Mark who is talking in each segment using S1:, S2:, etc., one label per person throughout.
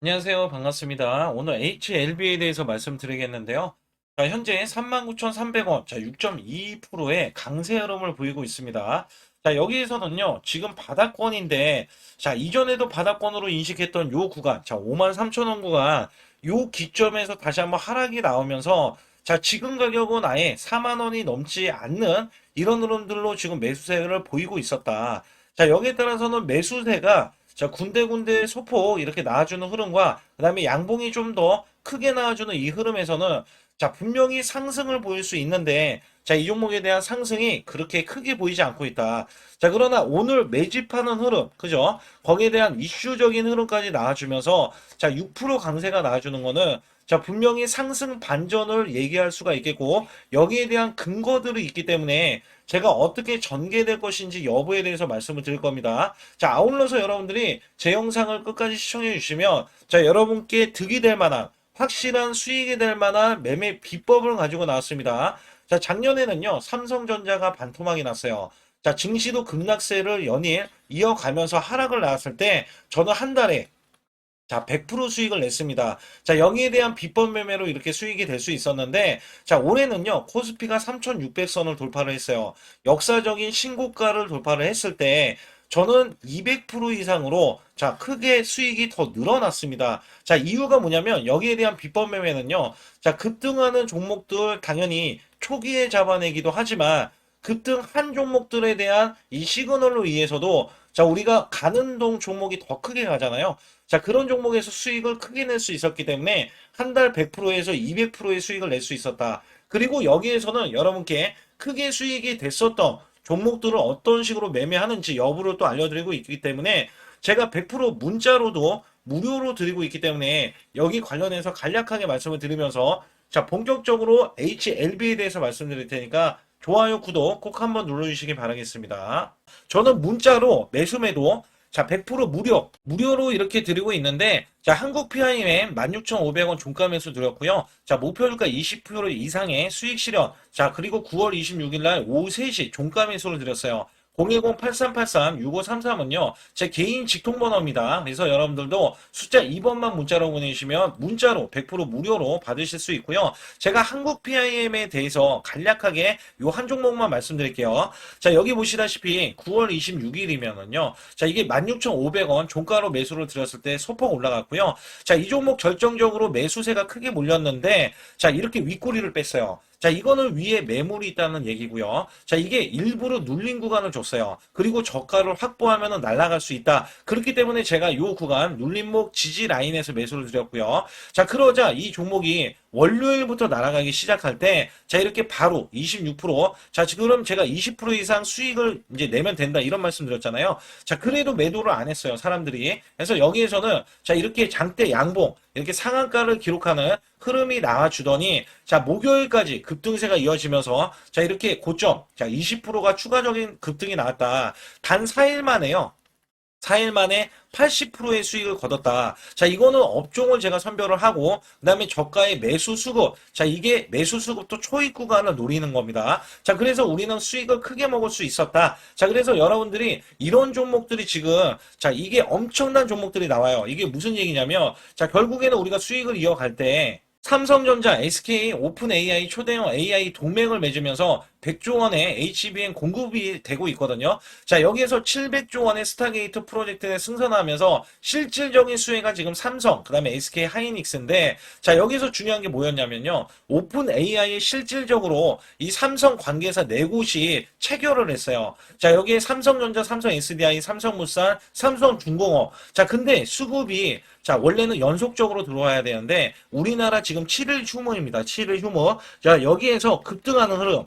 S1: 안녕하세요. 반갑습니다. 오늘 HLB에 대해서 말씀드리겠는데요. 자, 현재 39,300원, 자, 6.22%의 강세 흐름을 보이고 있습니다. 자, 여기에서는요, 지금 바닥권인데, 자, 이전에도 바닥권으로 인식했던 요 구간, 자, 53,000원 구간, 요 기점에서 다시 한번 하락이 나오면서, 자, 지금 가격은 아예 4만 원이 넘지 않는 이런 흐름들로 지금 매수세를 보이고 있었다. 자, 여기에 따라서는 매수세가 자, 군데군데 소폭 이렇게 나와주는 흐름과 그 다음에 양봉이 좀 더 크게 나와주는 이 흐름에서는 자, 분명히 상승을 보일 수 있는데 자, 이 종목에 대한 상승이 그렇게 크게 보이지 않고 있다. 자, 그러나 오늘 매집하는 흐름, 그죠? 거기에 대한 이슈적인 흐름까지 나와주면서 자, 6% 강세가 나와주는 거는 자, 분명히 상승 반전을 얘기할 수가 있겠고 여기에 대한 근거들이 있기 때문에 제가 어떻게 전개될 것인지 여부에 대해서 말씀을 드릴 겁니다. 자, 아울러서 여러분들이 제 영상을 끝까지 시청해 주시면 자, 여러분께 득이 될 만한 확실한 수익이 될 만한 매매 비법을 가지고 나왔습니다. 자, 작년에는요, 삼성전자가 반토막이 났어요. 자, 증시도 급락세를 연일 이어가면서 하락을 나왔을 때 저는 한 달에 자, 100% 수익을 냈습니다. 자, 여기에 대한 비법 매매로 이렇게 수익이 될 수 있었는데, 자, 올해는요, 코스피가 3,600선을 돌파를 했어요. 역사적인 신고가를 돌파를 했을 때, 저는 200% 이상으로, 자, 크게 수익이 더 늘어났습니다. 자, 이유가 뭐냐면, 여기에 대한 비법 매매는요, 자, 급등하는 종목들 당연히 초기에 잡아내기도 하지만, 급등한 종목들에 대한 이 시그널로 의해서도, 자, 우리가 가는 동 종목이 더 크게 가잖아요. 자, 그런 종목에서 수익을 크게 낼 수 있었기 때문에 한 달 100%에서 200%의 수익을 낼 수 있었다. 그리고 여기에서는 여러분께 크게 수익이 됐었던 종목들을 어떤 식으로 매매하는지 여부를 또 알려드리고 있기 때문에 제가 100% 문자로도 무료로 드리고 있기 때문에 여기 관련해서 간략하게 말씀을 드리면서 자, 본격적으로 HLB에 대해서 말씀드릴 테니까 좋아요, 구독 꼭 한번 눌러주시기 바라겠습니다. 저는 문자로 매수매도 자, 100% 무료로 이렇게 드리고 있는데, 자, 한국 PIM 16,500원 종가 매수 드렸고요. 자, 목표주가 20% 이상의 수익 실현. 자, 그리고 9월 26일 날 오후 3시 종가 매수를 드렸어요. 010-8383-6533은요, 제 개인 직통번호입니다. 그래서 여러분들도 숫자 2번만 문자로 보내주시면 문자로 100% 무료로 받으실 수 있고요. 제가 한국 PIM에 대해서 간략하게 요 한 종목만 말씀드릴게요. 자, 여기 보시다시피 9월 26일이면은요, 자, 이게 16,500원 종가로 매수를 드렸을 때 소폭 올라갔고요. 자, 이 종목 결정적으로 매수세가 크게 몰렸는데, 자, 이렇게 윗꼬리를 뺐어요. 자, 이거는 위에 매물이 있다는 얘기고요. 자, 이게 일부러 눌린 구간을 줬어요. 그리고 저가를 확보하면 날아갈 수 있다. 그렇기 때문에 제가 이 구간 눌림목 지지 라인에서 매수를 드렸고요. 자, 그러자 이 종목이 월요일부터 날아가기 시작할 때, 자, 이렇게 바로 26%, 자, 지금 제가 20% 이상 수익을 이제 내면 된다, 이런 말씀 드렸잖아요. 자, 그래도 매도를 안 했어요, 사람들이. 그래서 여기에서는, 자, 이렇게 장대 양봉, 이렇게 상한가를 기록하는 흐름이 나와주더니, 자, 목요일까지 급등세가 이어지면서, 자, 이렇게 고점, 자, 20%가 추가적인 급등이 나왔다. 단 4일 만에요. 4일 만에 80%의 수익을 거뒀다. 자, 이거는 업종을 제가 선별을 하고, 그 다음에 저가의 매수 수급. 자, 이게 매수 수급도 초입 구간을 노리는 겁니다. 자, 그래서 우리는 수익을 크게 먹을 수 있었다. 자, 그래서 여러분들이 이런 종목들이 지금, 자, 이게 엄청난 종목들이 나와요. 이게 무슨 얘기냐면, 자, 결국에는 우리가 수익을 이어갈 때, 삼성전자, SK, 오픈 AI, 초대형 AI 동맹을 맺으면서 100조 원의 HBM 공급이 되고 있거든요. 자, 여기에서 700조 원의 스타게이트 프로젝트에 승선하면서 실질적인 수혜가 지금 삼성, 그 다음에 SK 하이닉스인데, 자, 여기서 중요한 게 뭐였냐면요. 오픈 AI에 실질적으로 이 삼성 관계사 네 곳이 체결을 했어요. 자, 여기에 삼성전자, 삼성 SDI, 삼성물산, 삼성중공업. 자, 근데 수급이 자, 원래는 연속적으로 들어와야 되는데, 우리나라 지금 7일 휴무입니다. 7일 휴무. 자, 여기에서 급등하는 흐름.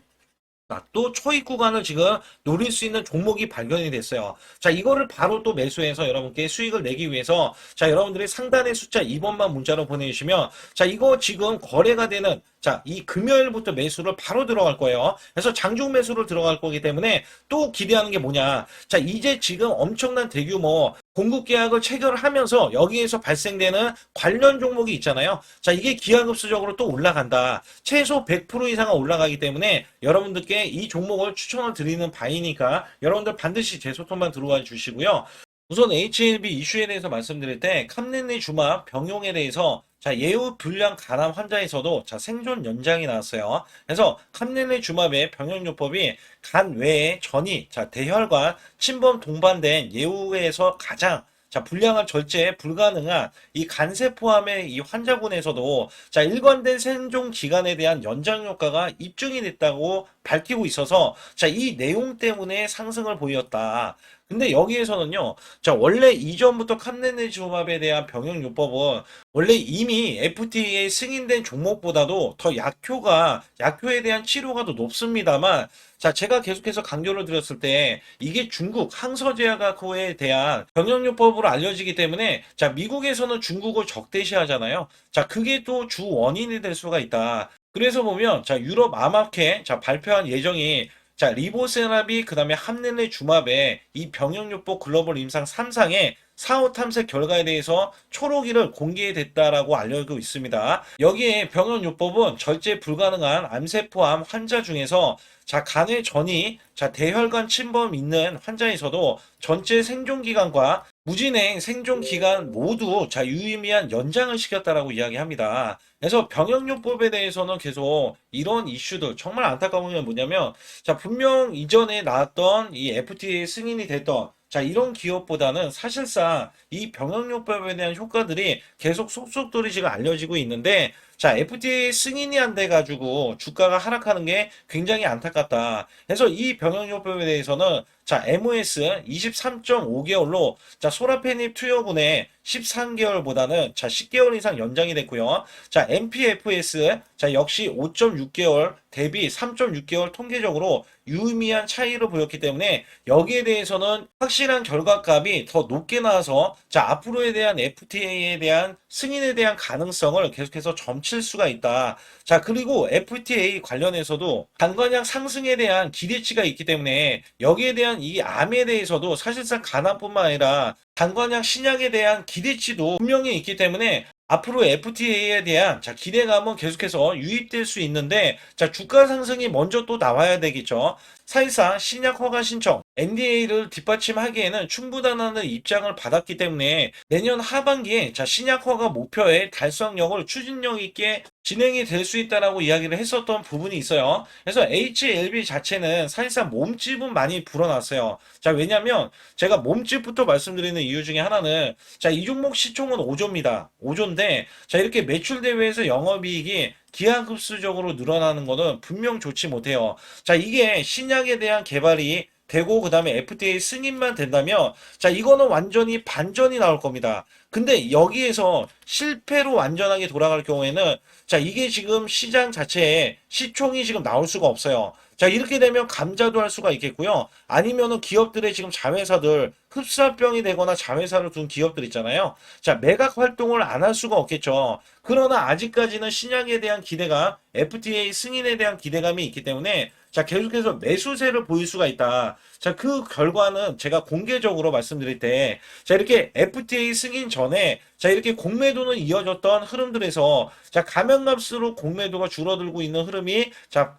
S1: 또 초입 구간을 지금 노릴 수 있는 종목이 발견이 됐어요. 자, 이거를 바로 또 매수해서 여러분께 수익을 내기 위해서 자, 여러분들이 상단의 숫자 2번만 문자로 보내주시면 자, 이거 지금 거래가 되는 자, 이 금요일부터 매수를 바로 들어갈 거예요. 그래서 장중 매수를 들어갈 거기 때문에 또 기대하는 게 뭐냐. 자, 이제 지금 엄청난 대규모 공급 계약을 체결하면서 여기에서 발생되는 관련 종목이 있잖아요. 자, 이게 기하급수적으로 또 올라간다. 최소 100% 이상은 올라가기 때문에 여러분들께 이 종목을 추천을 드리는 바이니까 여러분들 반드시 제 소통만 들어와 주시고요. 우선 HLB 이슈에 대해서 말씀드릴 때 캄렌의 주마 병용에 대해서 예후 불량 간암 환자에서도 생존 연장이 나왔어요. 그래서 캄렌의 주마의 병용요법이 간 외에 전이 대혈관 침범 동반된 예후에서 가장 불량을 절제 불가능한 이 간세 포함의 이 환자군에서도 일관된 생존 기간에 대한 연장 효과가 입증이 됐다고 밝히고 있어서 이 내용 때문에 상승을 보였다. 근데 여기에서는요, 원래 이전부터 캄렌의조합에 대한 병역요법은 원래 이미 FDA에 승인된 종목보다도 더 약효에 대한 치료가 더 높습니다만, 제가 계속해서 강조를 드렸을 때, 이게 중국 항서제약학회에 대한 병역요법으로 알려지기 때문에, 미국에서는 중국을 적대시하잖아요. 그게 또 주 원인이 될 수가 있다. 그래서 보면, 유럽 암학회, 발표한 예정이 리보세라비 그다음에 함넬레 주마베 이 병역요법 글로벌 임상 3상의 사후 탐색 결과에 대해서 초록이를 공개됐다라고 알려지고 있습니다. 여기에 병역요법은 절제 불가능한 암세포암 환자 중에서 간의 전이 대혈관 침범 있는 환자에서도 전체 생존 기간과 무진행 생존 기간 모두 유의미한 연장을 시켰다라고 이야기합니다. 그래서 병역요법에 대해서는 계속 이런 이슈들 정말 안타까운 게 뭐냐면 분명 이전에 나왔던 이 FDA 승인이 됐던 이런 기업보다는 사실상 이 병역요법에 대한 효과들이 계속 속속들이 지금 알려지고 있는데 FDA 승인이 안 돼가지고 주가가 하락하는 게 굉장히 안타깝다. 그래서 이 병역요법에 대해서는 MOS 23.5개월로 소라페닙 투여분의 13개월보다는 10개월 이상 연장이 됐고요. MPFS 역시 5.6개월 대비 3.6개월 통계적으로 유의미한 차이를 보였기 때문에 여기에 대해서는 확실한 결과값이 더 높게 나와서 앞으로에 대한 FTA에 대한 승인에 대한 가능성을 계속해서 점칠 수가 있다. 그리고 FTA 관련해서도 단관약 상승에 대한 기대치가 있기 때문에 여기에 대한 이 암에 대해서도 사실상 간암뿐만 아니라 단관약 신약에 대한 기대치도 분명히 있기 때문에 앞으로 FTA에 대한 기대감은 계속해서 유입될 수 있는데 주가 상승이 먼저 또 나와야 되겠죠. 사실상 신약 허가 신청 NDA를 뒷받침하기에는 충분하다는 입장을 받았기 때문에 내년 하반기에 신약 허가 목표의 달성력을 추진력 있게 진행이 될 수 있다라고 이야기를 했었던 부분이 있어요. 그래서 HLB 자체는 사실상 몸집은 많이 불어났어요. 왜냐면 제가 몸집부터 말씀드리는 이유 중에 하나는 이 종목 시총은 5조입니다. 5조인데 이렇게 매출 대비해서 영업이익이 기하급수적으로 늘어나는 것은 분명 좋지 못해요. 이게 신약에 대한 개발이 되고 그다음에 FDA 승인만 된다면 이거는 완전히 반전이 나올 겁니다. 근데 여기에서 실패로 완전하게 돌아갈 경우에는 이게 지금 시장 자체에 시총이 지금 나올 수가 없어요. 이렇게 되면 감자도 할 수가 있겠고요. 아니면은 기업들의 지금 자회사들 흡사병이 되거나 자회사를 둔 기업들 있잖아요. 매각 활동을 안 할 수가 없겠죠. 그러나 아직까지는 신약에 대한 기대가 FDA 승인에 대한 기대감이 있기 때문에 계속해서 매수세를 보일 수가 있다. 그 결과는 제가 공개적으로 말씀드릴 때 이렇게 FDA 승인 전에 이렇게 공매도는 이어졌던 흐름들에서 가면값으로 공매도가 줄어들고 있는 흐름이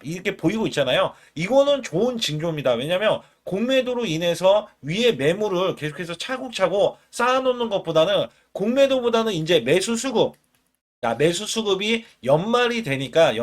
S1: 이렇게 보이고 있잖아요. 이거는 좋은 징조입니다. 왜냐하면 공매도로 인해서 위에 매물을 계속해서 차곡차곡 쌓아놓는 것보다는 공매도보다는 이제 매수 수급 매수 수급이 연말이 되니까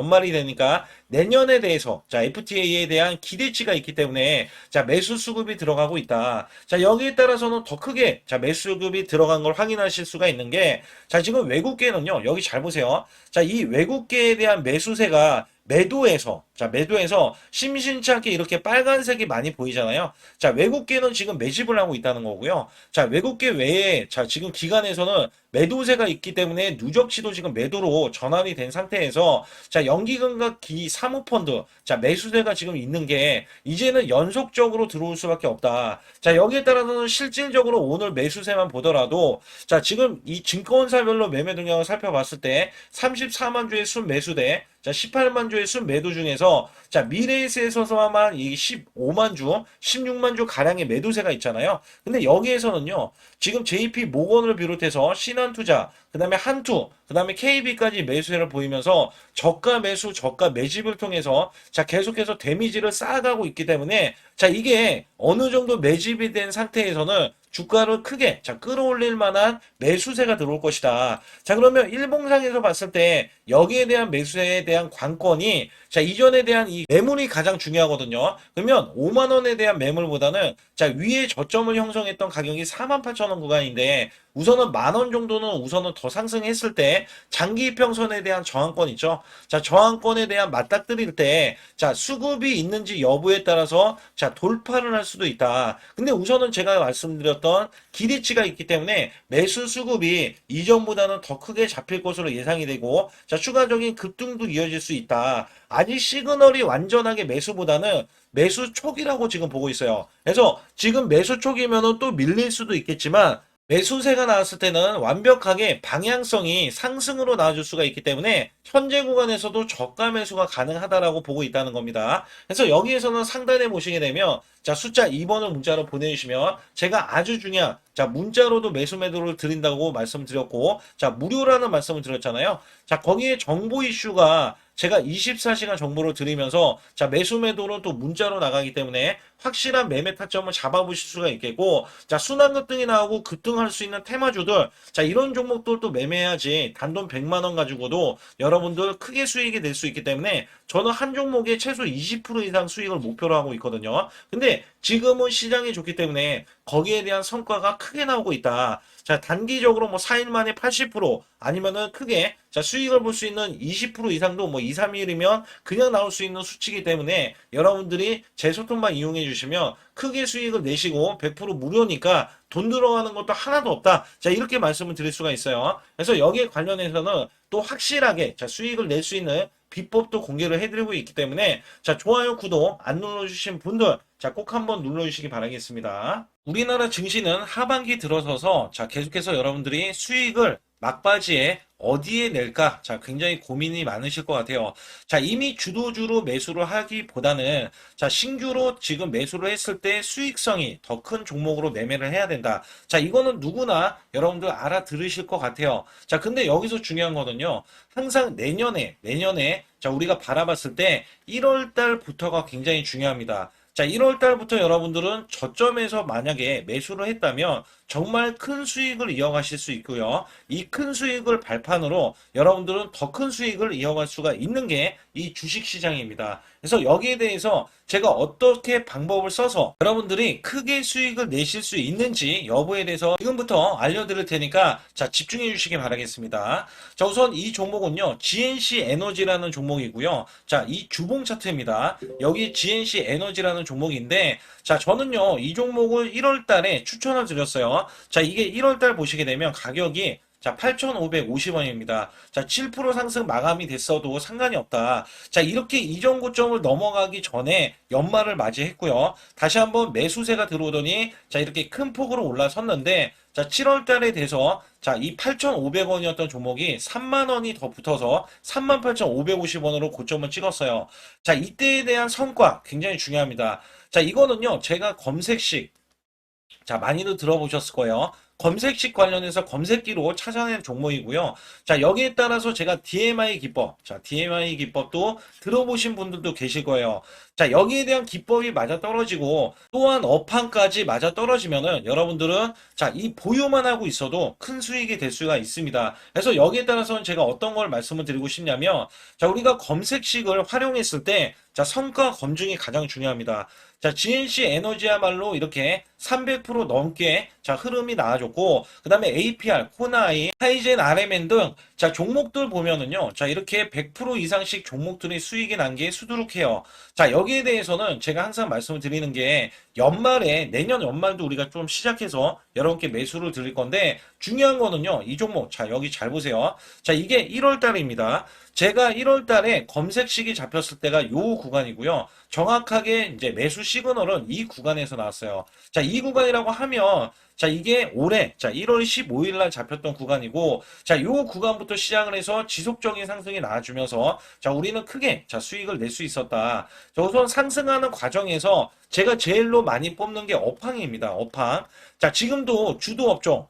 S1: 내년에 대해서 FTA에 대한 기대치가 있기 때문에 매수 수급이 들어가고 있다. 여기에 따라서는 더 크게 매수 수급이 들어간 걸 확인하실 수가 있는 게 지금 외국계는요. 여기 잘 보세요. 이 외국계에 대한 매수세가 매도에서 심심치 않게 이렇게 빨간색이 많이 보이잖아요. 외국계는 지금 매집을 하고 있다는 거고요. 외국계 외에 지금 기간에서는 매도세가 있기 때문에 누적치도 지금 매도로 전환이 된 상태에서 연기금과 사모펀드 매수세가 지금 있는 게 이제는 연속적으로 들어올 수밖에 없다. 여기에 따라서는 실질적으로 오늘 매수세만 보더라도 지금 이 증권사별로 매매 동향을 살펴봤을 때 34만 주의 순 매수대 18만 주의 순 매도 중에서 미래에셋에서만 이 15만 주, 16만 주 가량의 매도세가 있잖아요. 근데 여기에서는요. 지금 JP 모건을 비롯해서 신한투자, 그다음에 한투, 그 다음에 KB까지 매수세를 보이면서 저가 매수, 저가 매집을 통해서 자, 계속해서 데미지를 쌓아가고 있기 때문에 자, 이게 어느 정도 매집이 된 상태에서는 주가를 크게 자, 끌어올릴 만한 매수세가 들어올 것이다. 자, 그러면 일봉상에서 봤을 때 여기에 대한 매수세에 대한 관건이 자, 이전에 대한 이 매물이 가장 중요하거든요. 그러면 5만 원에 대한 매물보다는 자, 위에 저점을 형성했던 가격이 48,000원 구간인데 우선은 10,000원 정도는 우선은 더 상승했을 때 장기 이평선에 대한 저항권 있죠. 자, 저항권에 대한 맞닥뜨릴 때 자, 수급이 있는지 여부에 따라서 자, 돌파를 할 수도 있다. 근데 우선은 제가 말씀드렸던 기대치가 있기 때문에 매수 수급이 이전보다는 더 크게 잡힐 것으로 예상이 되고 자, 추가적인 급등도 이어질 수 있다. 아직 시그널이 완전하게 매수보다는 매수 촉이라고 지금 보고 있어요. 그래서 지금 매수 촉이면은 또 밀릴 수도 있겠지만 매수세가 나왔을 때는 완벽하게 방향성이 상승으로 나와줄 수가 있기 때문에 현재 구간에서도 저가 매수가 가능하다라고 보고 있다는 겁니다. 그래서 여기에서는 상단에 보시게 되면 자, 숫자 2번을 문자로 보내주시면 제가 아주 중요한 자, 문자로도 매수 매도를 드린다고 말씀드렸고 자, 무료라는 말씀을 드렸잖아요. 자, 거기에 정보 이슈가 제가 24시간 정보를 드리면서 자, 매수 매도는 또 문자로 나가기 때문에 확실한 매매 타점을 잡아보실 수가 있겠고 자, 순환 급등이 나오고 급등할 수 있는 테마주들 자, 이런 종목들도 매매해야지 단돈 100만 원 가지고도 여러분들 크게 수익이 될 수 있기 때문에 저는 한 종목에 최소 20% 이상 수익을 목표로 하고 있거든요. 근데 지금은 시장이 좋기 때문에 거기에 대한 성과가 크게 나오고 있다. 자, 단기적으로 뭐 4일 만에 80% 아니면은 크게 자, 수익을 볼 수 있는 20% 이상도 뭐 2, 3일이면 그냥 나올 수 있는 수치이기 때문에 여러분들이 제 소통만 이용해 주시면 크게 수익을 내시고 100% 무료니까 돈 들어가는 것도 하나도 없다. 자, 이렇게 말씀을 드릴 수가 있어요. 그래서 여기에 관련해서는 또 확실하게 자, 수익을 낼 수 있는 비법도 공개를 해드리고 있기 때문에 자, 좋아요, 구독 안 눌러주신 분들 자, 꼭 한번 눌러주시기 바라겠습니다. 우리나라 증시는 하반기 들어서서 자, 계속해서 여러분들이 수익을 막바지에 어디에 낼까? 자, 굉장히 고민이 많으실 것 같아요. 자, 이미 주도주로 매수를 하기보다는 자, 신규로 지금 매수를 했을 때 수익성이 더 큰 종목으로 매매를 해야 된다. 자, 이거는 누구나 여러분들 알아들으실 것 같아요. 자, 근데 여기서 중요한 거는요. 항상 내년에 자, 우리가 바라봤을 때 1월 달부터가 굉장히 중요합니다. 자, 1월 달부터 여러분들은 저점에서 만약에 매수를 했다면 정말 큰 수익을 이어가실 수 있고요. 이 큰 수익을 발판으로 여러분들은 더 큰 수익을 이어갈 수가 있는 게 이 주식시장입니다. 그래서 여기에 대해서 제가 어떻게 방법을 써서 여러분들이 크게 수익을 내실 수 있는지 여부에 대해서 지금부터 알려드릴 테니까 자, 집중해 주시기 바라겠습니다. 자, 우선 이 종목은요. GNC 에너지라는 종목이고요. 자, 이 주봉 차트입니다. 여기 GNC 에너지라는 종목인데 자, 저는요. 이 종목을 1월 달에 추천을 드렸어요. 자, 이게 1월 달 보시게 되면 가격이 자, 8,550원입니다. 자, 7% 상승 마감이 됐어도 상관이 없다. 자, 이렇게 이전 고점을 넘어가기 전에 연말을 맞이했고요. 다시 한번 매수세가 들어오더니 자, 이렇게 큰 폭으로 올라섰는데 자, 7월 달에 돼서 자, 이 8,500원이었던 종목이 3만 원이 더 붙어서 38,550원으로 고점을 찍었어요. 자, 이때에 대한 성과 굉장히 중요합니다. 자, 이거는요. 제가 검색식 자, 많이들 들어보셨을 거예요. 검색식 관련해서 검색기로 찾아낸 종목이고요. 자, 여기에 따라서 제가 DMI 기법, 자, DMI 기법도 들어보신 분들도 계실 거예요. 자, 여기에 대한 기법이 맞아 떨어지고 또한 업황까지 맞아 떨어지면은 여러분들은 자, 이 보유만 하고 있어도 큰 수익이 될 수가 있습니다. 그래서 여기에 따라서는 제가 어떤 걸 말씀을 드리고 싶냐면 자, 우리가 검색식을 활용했을 때 자, 성과 검증이 가장 중요합니다. 자, GNC 에너지야말로 이렇게 300% 넘게 자, 흐름이 나와줬고, 그 다음에 APR, 코나이, 하이젠, RMN 등 자, 종목들 보면은요. 자, 이렇게 100% 이상씩 종목들이 수익이 난 게 수두룩해요. 자, 여기에 대해서는 제가 항상 말씀을 드리는 게 연말에, 내년 연말도 우리가 좀 시작해서 여러분께 매수를 드릴 건데 중요한 거는요. 이 종목, 자, 여기 잘 보세요. 자, 이게 1월 달입니다. 제가 1월 달에 검색식이 잡혔을 때가 요 구간이고요. 정확하게 이제 매수 시그널은 이 구간에서 나왔어요. 자, 이 구간이라고 하면 자, 이게 올해 자, 1월 15일 날 잡혔던 구간이고 자, 요 구간부터 시작을 해서 지속적인 상승이 나와주면서 자, 우리는 크게 자, 수익을 낼 수 있었다. 자, 우선 상승하는 과정에서 제가 제일로 많이 뽑는 게 업황입니다. 업황. 자, 지금도 주도 업종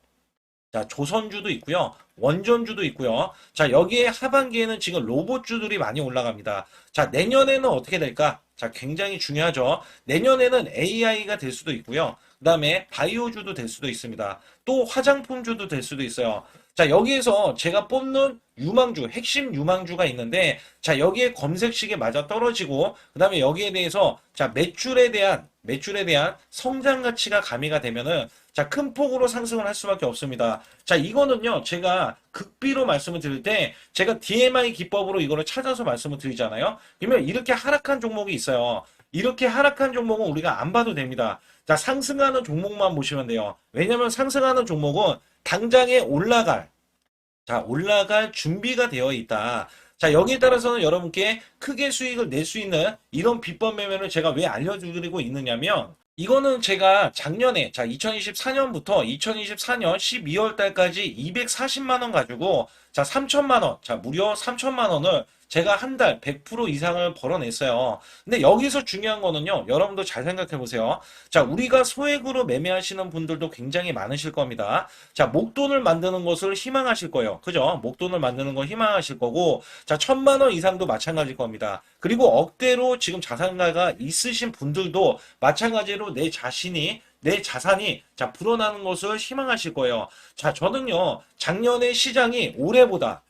S1: 자, 조선주도 있고요. 원전주도 있고요. 자, 여기에 하반기에는 지금 로봇주들이 많이 올라갑니다. 자, 내년에는 어떻게 될까? 자, 굉장히 중요하죠. 내년에는 AI가 될 수도 있고요. 그 다음에 바이오주도 될 수도 있습니다. 또 화장품주도 될 수도 있어요. 자, 여기에서 제가 뽑는 유망주, 핵심 유망주가 있는데, 자, 여기에 검색식에 맞아 떨어지고, 그 다음에 여기에 대해서, 자, 매출에 대한 성장 가치가 가미가 되면은, 자, 큰 폭으로 상승을 할 수밖에 없습니다. 자, 이거는요, 제가 극비로 말씀을 드릴 때, 제가 DMI 기법으로 이거를 찾아서 말씀을 드리잖아요. 그러면 이렇게 하락한 종목이 있어요. 이렇게 하락한 종목은 우리가 안 봐도 됩니다. 자, 상승하는 종목만 보시면 돼요. 왜냐면 상승하는 종목은 당장에 올라갈 준비가 되어 있다. 자, 여기에 따라서는 여러분께 크게 수익을 낼 수 있는 이런 비법 매매를 제가 왜 알려드리고 있느냐면, 이거는 제가 작년에, 자, 2024년부터 2024년 12월 달까지 240만 원 가지고, 자, 3천만 원, 자, 무려 3천만 원을 제가 한 달 100% 이상을 벌어냈어요. 근데 여기서 중요한 거는요, 여러분도 잘 생각해 보세요. 자, 우리가 소액으로 매매하시는 분들도 굉장히 많으실 겁니다. 자, 목돈을 만드는 것을 희망하실 거예요. 그죠? 목돈을 만드는 걸 희망하실 거고, 자, 1,000만 원 이상도 마찬가지일 겁니다. 그리고 억대로 지금 자산가가 있으신 분들도 마찬가지로 내 자산이 자 불어나는 것을 희망하실 거예요. 자, 저는요 작년에 시장이 올해보다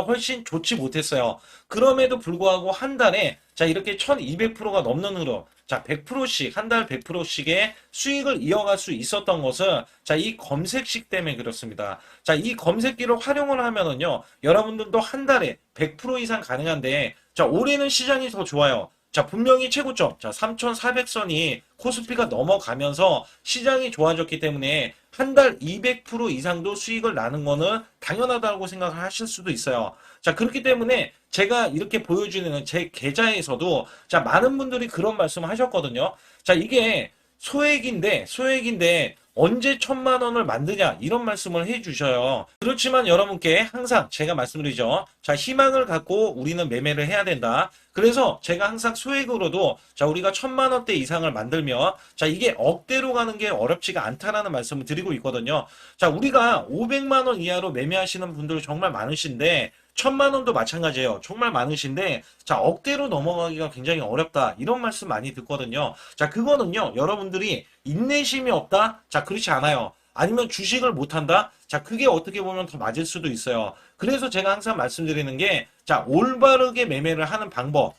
S1: 훨씬 좋지 못했어요. 그럼에도 불구하고 한 달에 자 이렇게 1200%가 넘는 흐름, 자 100%씩 한 달 100%씩의 수익을 이어갈 수 있었던 것은 자 이 검색식 때문에 그렇습니다. 자, 이 검색기를 활용을 하면은요 여러분들도 한 달에 100% 이상 가능한데, 자 올해는 시장이 더 좋아요. 자, 분명히 최고점, 자, 3,400선이 코스피가 넘어가면서 시장이 좋아졌기 때문에 한 달 200% 이상도 수익을 나는 거는 당연하다고 생각을 하실 수도 있어요. 자, 그렇기 때문에 제가 이렇게 보여주는 제 계좌에서도 자, 많은 분들이 그런 말씀을 하셨거든요. 자, 이게 소액인데 언제 1,000만 원을 만드냐 이런 말씀을 해주셔요. 그렇지만 여러분께 항상 제가 말씀드리죠. 자, 희망을 갖고 우리는 매매를 해야 된다. 그래서 제가 항상 소액으로도 자 우리가 1,000만 원대 이상을 만들면 자 이게 억대로 가는 게 어렵지가 않다라는 말씀을 드리고 있거든요. 자, 우리가 500만 원 이하로 매매하시는 분들 정말 많으신데 1,000만 원도 마찬가지예요. 정말 많으신데 자 억대로 넘어가기가 굉장히 어렵다 이런 말씀 많이 듣거든요. 자, 그거는요 여러분들이 인내심이 없다? 자, 그렇지 않아요. 아니면 주식을 못한다? 자, 그게 어떻게 보면 더 맞을 수도 있어요. 그래서 제가 항상 말씀드리는 게 자 올바르게 매매를 하는 방법,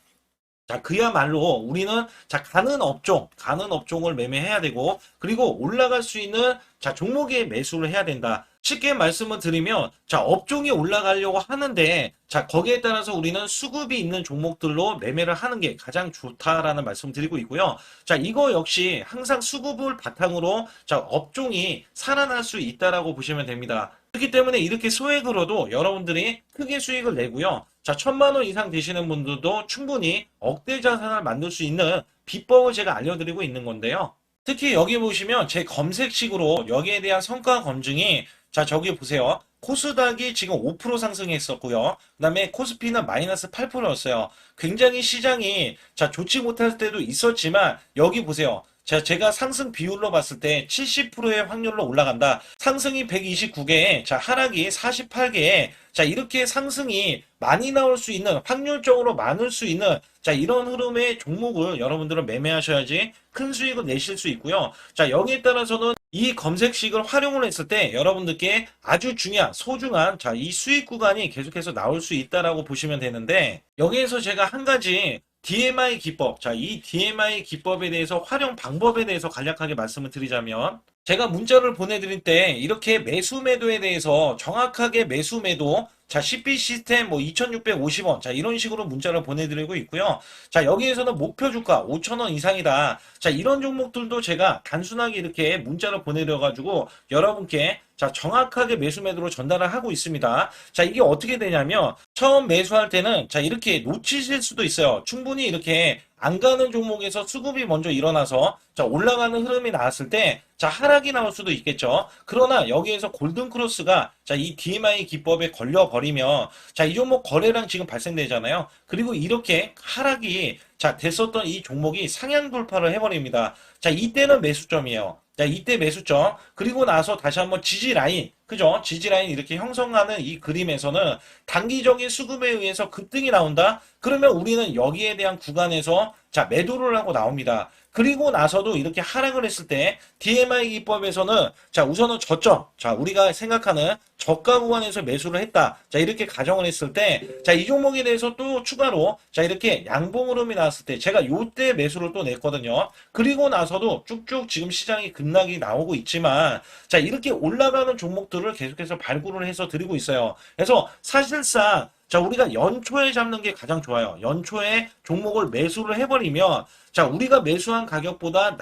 S1: 자, 그야말로 우리는 자 가는 업종을 매매해야 되고, 그리고 올라갈 수 있는 자 종목에 매수를 해야 된다. 쉽게 말씀을 드리면 자 업종이 올라가려고 하는데 자 거기에 따라서 우리는 수급이 있는 종목들로 매매를 하는 게 가장 좋다라는 말씀 드리고 있고요. 자, 이거 역시 항상 수급을 바탕으로 자 업종이 살아날 수 있다라고 보시면 됩니다. 그렇기 때문에 이렇게 소액으로도 여러분들이 크게 수익을 내고요. 자, 1,000만 원 이상 되시는 분들도 충분히 억대 자산을 만들 수 있는 비법을 제가 알려드리고 있는 건데요. 특히 여기 보시면 제 검색식으로 여기에 대한 성과 검증이 자 저기 보세요. 코스닥이 지금 5% 상승했었고요. 그 다음에 코스피는 마이너스 8%였어요. 굉장히 시장이 자 좋지 못할 때도 있었지만 여기 보세요. 자, 제가 상승 비율로 봤을 때 70%의 확률로 올라간다. 상승이 129개에, 자, 하락이 48개에, 자, 이렇게 상승이 많이 나올 수 있는, 확률적으로 많을 수 있는, 자, 이런 흐름의 종목을 여러분들은 매매하셔야지 큰 수익을 내실 수 있고요. 자, 여기에 따라서는 이 검색식을 활용을 했을 때 여러분들께 아주 중요한, 소중한, 자, 이 수익 구간이 계속해서 나올 수 있다라고 보시면 되는데, 여기에서 제가 한 가지 DMI 기법, 자, 이 DMI 기법에 대해서 활용 방법에 대해서 간략하게 말씀을 드리자면, 제가 문자를 보내드릴 때 이렇게 매수 매도에 대해서 정확하게 매수 매도, 자, CP 시스템 뭐 2,650원, 자, 이런 식으로 문자를 보내드리고 있고요. 자, 여기에서는 목표 주가 5,000원 이상이다. 자, 이런 종목들도 제가 단순하게 이렇게 문자를 보내드려가지고 여러분께 자, 정확하게 매수 매도로 전달을 하고 있습니다. 자, 이게 어떻게 되냐면 처음 매수할 때는 자, 이렇게 놓치실 수도 있어요. 충분히 이렇게 안 가는 종목에서 수급이 먼저 일어나서 자, 올라가는 흐름이 나왔을 때 자, 하락이 나올 수도 있겠죠. 그러나 여기에서 골든 크로스가 자, 이 DMI 기법에 걸려 버리면 자, 이 종목 거래량 지금 발생되잖아요. 그리고 이렇게 하락이 자, 됐었던 이 종목이 상향 돌파를 해 버립니다. 자, 이때는 매수점이에요. 자, 이때 매수점. 그리고 나서 다시 한번 지지 라인. 그죠? 지지 라인 이렇게 형성하는 이 그림에서는 단기적인 수급에 의해서 급등이 나온다? 그러면 우리는 여기에 대한 구간에서 자, 매도를 하고 나옵니다. 그리고 나서도 이렇게 하락을 했을 때 DMI 기법에서는 자, 우선은 저점. 자, 우리가 생각하는 저가 구간에서 매수를 했다. 자, 이렇게 가정을 했을 때 자, 이 종목에 대해서 또 추가로 자, 이렇게 양봉 흐름이 나왔을 때 제가 요때 매수를 또 냈거든요. 그리고 나서도 쭉쭉 지금 시장이 급락이 나오고 있지만 자, 이렇게 올라가는 종목들을 계속해서 발굴을 해서 드리고 있어요. 그래서 사실상 자, 우리가 연초에 잡는 게 가장 좋아요. 연초에 종목을 매수를 해버리면 자, 우리가 매수한 가격보다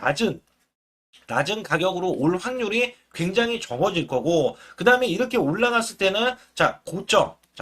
S1: 낮은 가격으로 올 확률이 굉장히 적어질 거고, 그 다음에 이렇게 올라갔을 때는 자,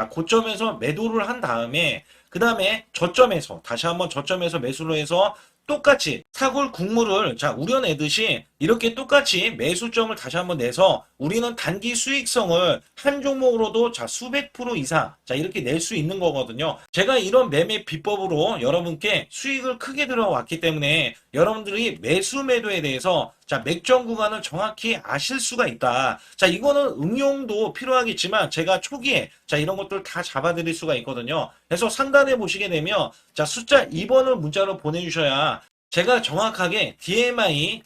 S1: 고점에서 매도를 한 다음에 그 다음에 저점에서 다시 한번 저점에서 매수를 해서 똑같이 사골 국물을 자, 우려내듯이 이렇게 똑같이 매수점을 다시 한번 내서 우리는 단기 수익성을 한 종목으로도 자, 수백 프로 이상 자, 이렇게 낼 수 있는 거거든요. 제가 이런 매매 비법으로 여러분께 수익을 크게 들어왔기 때문에 여러분들이 매수 매도에 대해서 자, 맥점 구간을 정확히 아실 수가 있다. 자, 이거는 응용도 필요하겠지만 제가 초기에 자, 이런 것들 다 잡아드릴 수가 있거든요. 그래서 상단에 보시게 되면 자, 숫자 2번을 문자로 보내주셔야 제가 정확하게 DMI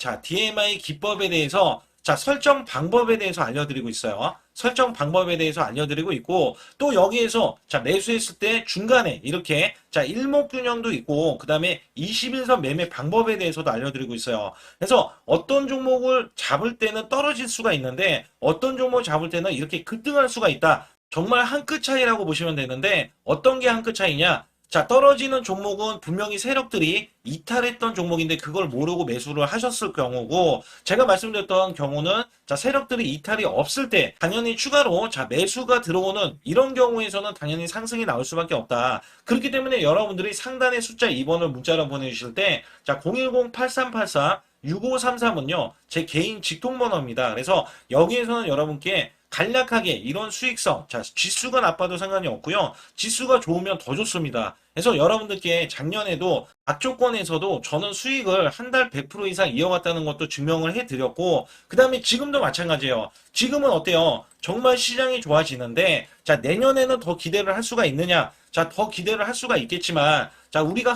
S1: 기법에 대해서 자, 설정 방법에 대해서 알려드리고 있어요. 설정 방법에 대해서 알려드리고 있고, 또 여기에서 자, 매수했을 때 중간에 이렇게 자, 일목균형도 있고, 그 다음에 21선 매매 방법에 대해서도 알려드리고 있어요. 그래서 어떤 종목을 잡을 때는 떨어질 수가 있는데, 어떤 종목을 잡을 때는 이렇게 급등할 수가 있다. 정말 한 끗 차이라고 보시면 되는데, 어떤 게 한 끗 차이냐? 자, 떨어지는 종목은 분명히 세력들이 이탈했던 종목인데 그걸 모르고 매수를 하셨을 경우고, 제가 말씀드렸던 경우는 자, 세력들이 이탈이 없을 때 당연히 추가로 자, 매수가 들어오는 이런 경우에서는 당연히 상승이 나올 수밖에 없다. 그렇기 때문에 여러분들이 상단에 숫자 2번을 문자로 보내주실 때 자, 010-8384 6533은요, 제 개인 직통번호입니다. 그래서 여기에서는 여러분께 간략하게 이런 수익성, 자, 지수가 나빠도 상관이 없고요. 지수가 좋으면 더 좋습니다. 그래서 여러분들께 작년에도 악조건에서도 저는 수익을 한 달 100% 이상 이어갔다는 것도 증명을 해드렸고, 그 다음에 지금도 마찬가지예요. 지금은 어때요? 정말 시장이 좋아지는데, 자, 내년에는 더 기대를 할 수가 있느냐? 자, 더 기대를 할 수가 있겠지만, 자, 우리가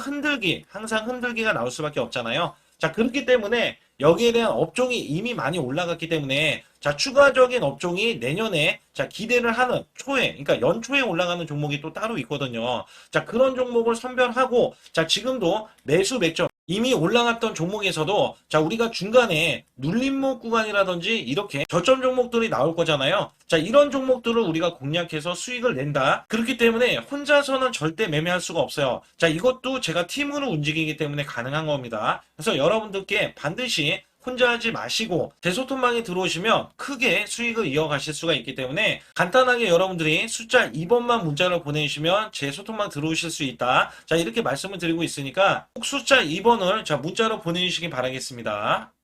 S1: 항상 흔들기가 나올 수밖에 없잖아요. 자, 그렇기 때문에 여기에 대한 업종이 이미 많이 올라갔기 때문에 자, 추가적인 업종이 내년에 자, 기대를 하는 초에, 그러니까 연초에 올라가는 종목이 또 따로 있거든요. 자, 그런 종목을 선별하고 자, 지금도 매수 맥점 이미 올라갔던 종목에서도 자, 우리가 중간에 눌림목 구간이라든지 이렇게 저점 종목들이 나올 거잖아요. 자, 이런 종목들을 우리가 공략해서 수익을 낸다. 그렇기 때문에 혼자서는 절대 매매할 수가 없어요. 자, 이것도 제가 팀으로 움직이기 때문에 가능한 겁니다. 그래서 여러분들께 반드시 혼자 하지 마시고 제 소통방에 들어오시면 크게 수익을 이어가실 수가 있기 때문에 간단하게 여러분들이 숫자 2번만 문자로 보내주시면 제 소통방 들어오실 수 있다. 자, 이렇게 말씀을 드리고 있으니까 꼭 숫자 2번을 자, 문자로 보내주시기 바라겠습니다.